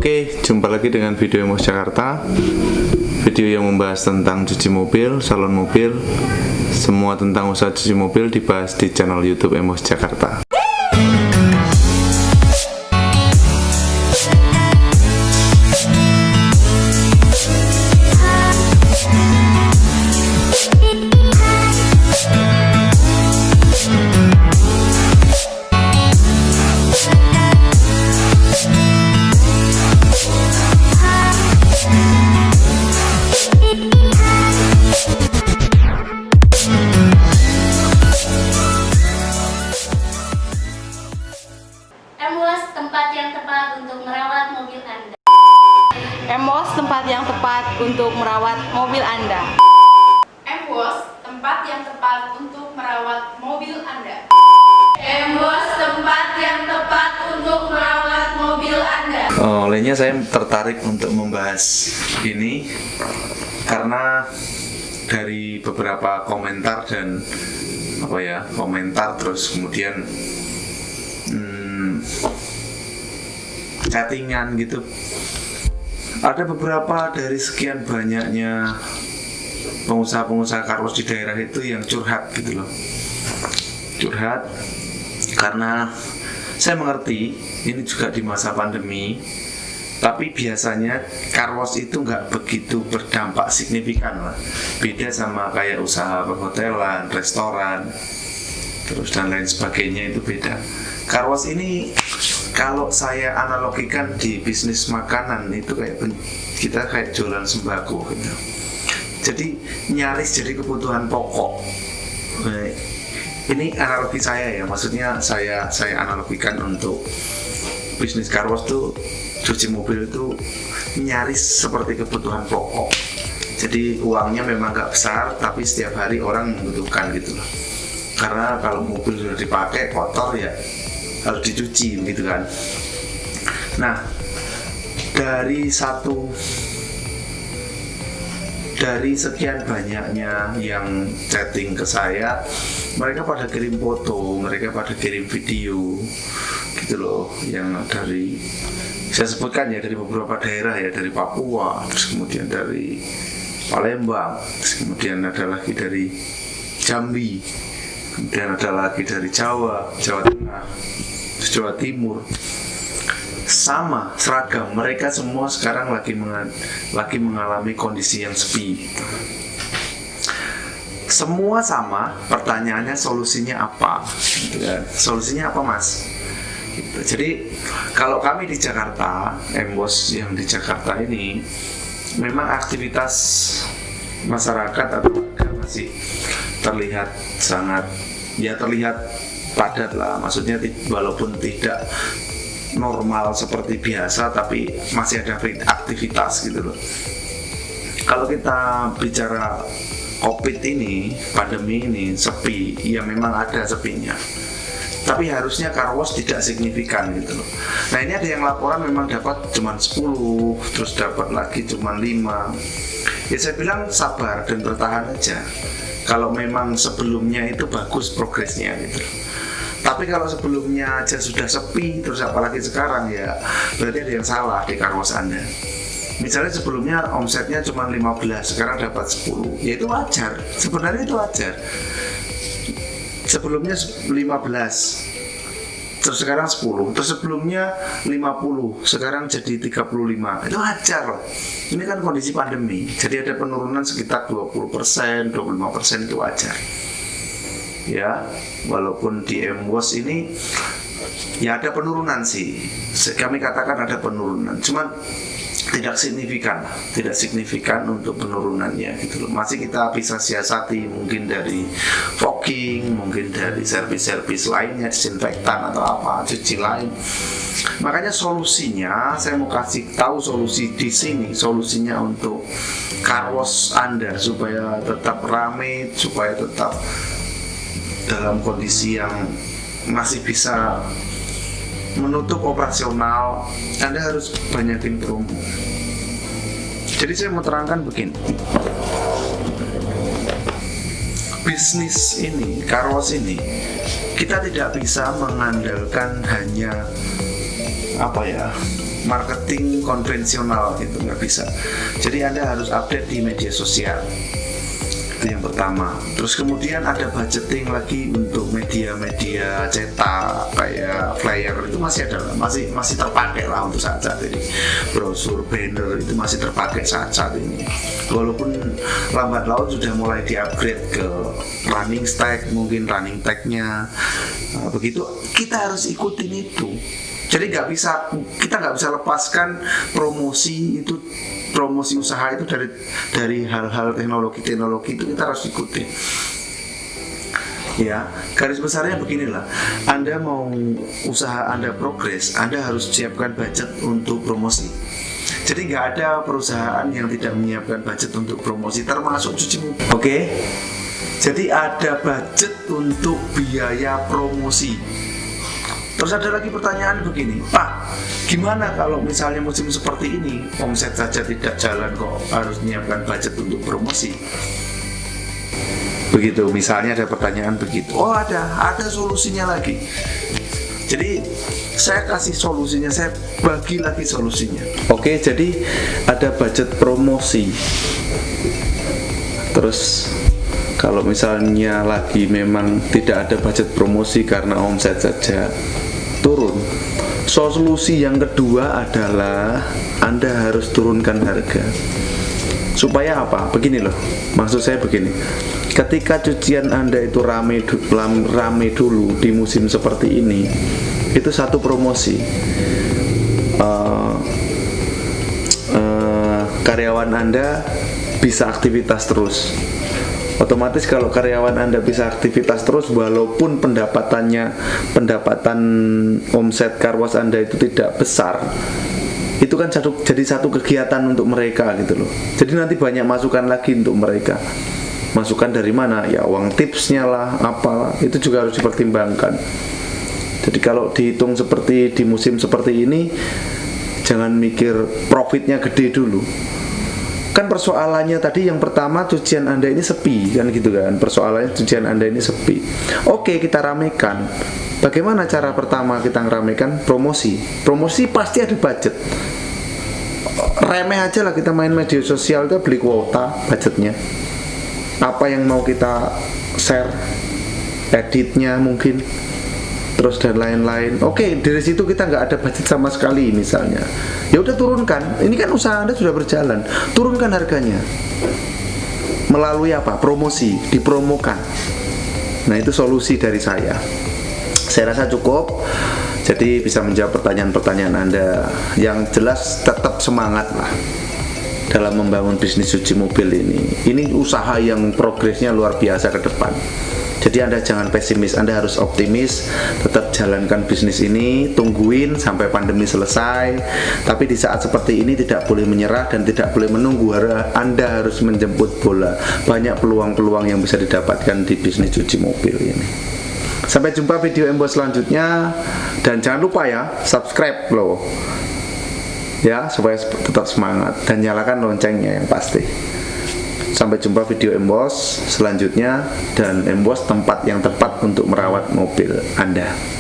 Oke, jumpa lagi dengan video Emos Jakarta. Video yang membahas tentang cuci mobil, salon mobil, semua tentang usaha cuci mobil dibahas di channel YouTube Emos Jakarta. Emos, tempat yang tepat untuk merawat mobil Anda. Emos, tempat yang tepat untuk merawat mobil Anda. Emos, tempat yang tepat untuk merawat mobil Anda. Emos, tempat yang tepat untuk merawat mobil Anda. Olehnya saya tertarik untuk membahas ini karena dari beberapa komentar dan komentar terus kemudian chattingan gitu. Ada beberapa dari sekian banyaknya pengusaha-pengusaha car wash di daerah itu yang curhat gitu loh. Curhat karena saya mengerti ini juga di masa pandemi, tapi biasanya car wash itu nggak begitu berdampak signifikan lah. Beda sama kayak usaha perhotelan, restoran, terus dan lain sebagainya, itu beda. Car wash ini kalau saya analogikan di bisnis makanan itu kita kayak jualan sembako gitu. Jadi nyaris jadi kebutuhan pokok. Ini analogi saya ya, maksudnya saya analogikan untuk bisnis car wash tuh, cuci mobil itu nyaris seperti kebutuhan pokok. Jadi uangnya memang gak besar, tapi setiap hari orang membutuhkan gitu loh. Karena kalau mobil sudah dipakai kotor ya harus dicuci gitu kan. Nah, dari sekian banyaknya yang chatting ke saya, mereka pada kirim foto, mereka pada kirim video gitu loh, yang dari, saya sebutkan ya, dari beberapa daerah ya, dari Papua, terus kemudian dari Palembang, terus kemudian ada lagi dari Jambi, kemudian ada lagi dari Jawa Tengah, Jawa Timur. Sama, seragam, mereka semua sekarang lagi mengalami kondisi yang sepi. Semua sama, pertanyaannya solusinya apa? Solusinya apa, Mas? Gitu. Jadi kalau kami di Jakarta, Emos yang di Jakarta ini, memang aktivitas masyarakat atau warga masih terlihat terlihat padat lah. Maksudnya walaupun tidak normal seperti biasa, tapi masih ada aktivitas gitu loh. Kalau kita bicara COVID ini, pandemi ini sepi, ya memang ada sepinya. Tapi harusnya car wash tidak signifikan gitu loh. Nah, ini ada yang laporan memang dapat cuma 10, terus dapat lagi cuma 5. Ya saya bilang sabar dan bertahan aja. Kalau memang sebelumnya itu bagus progresnya gitu loh. Tapi kalau sebelumnya aja sudah sepi, terus apalagi sekarang, ya berarti ada yang salah di car wash Anda. Misalnya sebelumnya omsetnya cuma 15, sekarang dapat 10, ya itu wajar. Sebenarnya itu wajar. Sebelumnya 15, terus sekarang 10, terus sebelumnya 50, sekarang jadi 35, itu wajar loh. Ini kan kondisi pandemi, jadi ada penurunan sekitar 20%, 25%, itu wajar. Ya, walaupun di Emos ini ya ada penurunan sih, kami katakan ada penurunan, cuman tidak signifikan untuk penurunannya gitu loh. Masih kita bisa siasati, mungkin dari fogging, mungkin dari servis lainnya, disinfektan atau apa, cuci lain. Makanya solusinya, saya mau kasih tahu solusi di sini, solusinya untuk car wash Anda supaya tetap ramai, supaya tetap dalam kondisi yang masih bisa menutup operasional, Anda harus banyakin promo. Jadi saya mau terangkan begini, bisnis ini, car wash ini, kita tidak bisa mengandalkan hanya marketing konvensional gitu, nggak bisa. Jadi Anda harus update di media sosial. Itu yang pertama. Terus kemudian ada budgeting lagi untuk media-media cetak kayak flyer, itu masih ada, masih terpakai lah untuk saat ini. Brosur, banner itu masih terpakai saat ini. Walaupun lambat laun sudah mulai di-upgrade ke running tag, mungkin running tag-nya. Nah, begitu kita harus ikutin itu. Jadi kita nggak bisa lepaskan promosi usaha itu dari hal-hal teknologi itu kita harus ikuti. Ya, garis besarnya beginilah. Anda mau usaha Anda progres, Anda harus siapkan budget untuk promosi. Jadi nggak ada perusahaan yang tidak menyiapkan budget untuk promosi, termasuk cuci mobil. Oke? Jadi ada budget untuk biaya promosi. Terus ada lagi pertanyaan begini, Pak, gimana kalau misalnya musim seperti ini, omset saja tidak jalan kok harus menyiapkan budget untuk promosi? Begitu, misalnya ada pertanyaan begitu. Oh ada solusinya lagi. Jadi saya kasih solusinya, saya bagi lagi solusinya. Oke, jadi ada budget promosi. Terus kalau misalnya lagi memang tidak ada budget promosi karena omset saja turun, solusi yang kedua adalah Anda harus turunkan harga. Supaya apa? Begini loh, maksud saya begini. Ketika cucian Anda itu rame dulu di musim seperti ini, itu satu promosi. Karyawan Anda bisa aktivitas terus. Otomatis kalau karyawan Anda bisa aktivitas terus, walaupun pendapatan omset karwas Anda itu tidak besar, itu kan jadi satu kegiatan untuk mereka gitu loh. Jadi nanti banyak masukan lagi untuk mereka. Masukan dari mana? Ya uang tipsnya lah, apalah, itu juga harus dipertimbangkan. Jadi kalau dihitung seperti di musim seperti ini, jangan mikir profitnya gede dulu. Kan persoalannya tadi yang pertama, cucian Anda ini sepi, kan gitu kan. Persoalannya cucian Anda ini sepi. Oke, kita ramekan. Bagaimana cara pertama kita ngeramekan? Promosi pasti ada budget. Remeh aja lah kita main media sosial, kita beli kuota budgetnya. Apa yang mau kita share, editnya mungkin, terus dan lain-lain. Oke, dari situ kita nggak ada budget sama sekali misalnya. Ya udah turunkan. Ini kan usaha Anda sudah berjalan. Turunkan harganya. Melalui apa? Promosi, dipromokan. Nah, itu solusi dari saya. Saya rasa cukup. Jadi bisa menjawab pertanyaan-pertanyaan Anda. Yang jelas tetap semangat lah dalam membangun bisnis cuci mobil ini. Ini usaha yang progresnya luar biasa ke depan. Jadi Anda jangan pesimis, Anda harus optimis, tetap jalankan bisnis ini, tungguin sampai pandemi selesai. Tapi di saat seperti ini tidak boleh menyerah dan tidak boleh menunggu, Anda harus menjemput bola. Banyak peluang-peluang yang bisa didapatkan di bisnis cuci mobil ini. Sampai jumpa video Embos selanjutnya, dan jangan lupa ya, subscribe loh. Ya, supaya tetap semangat, dan nyalakan loncengnya yang pasti. Sampai jumpa video Embos selanjutnya, dan Embos tempat yang tepat untuk merawat mobil Anda.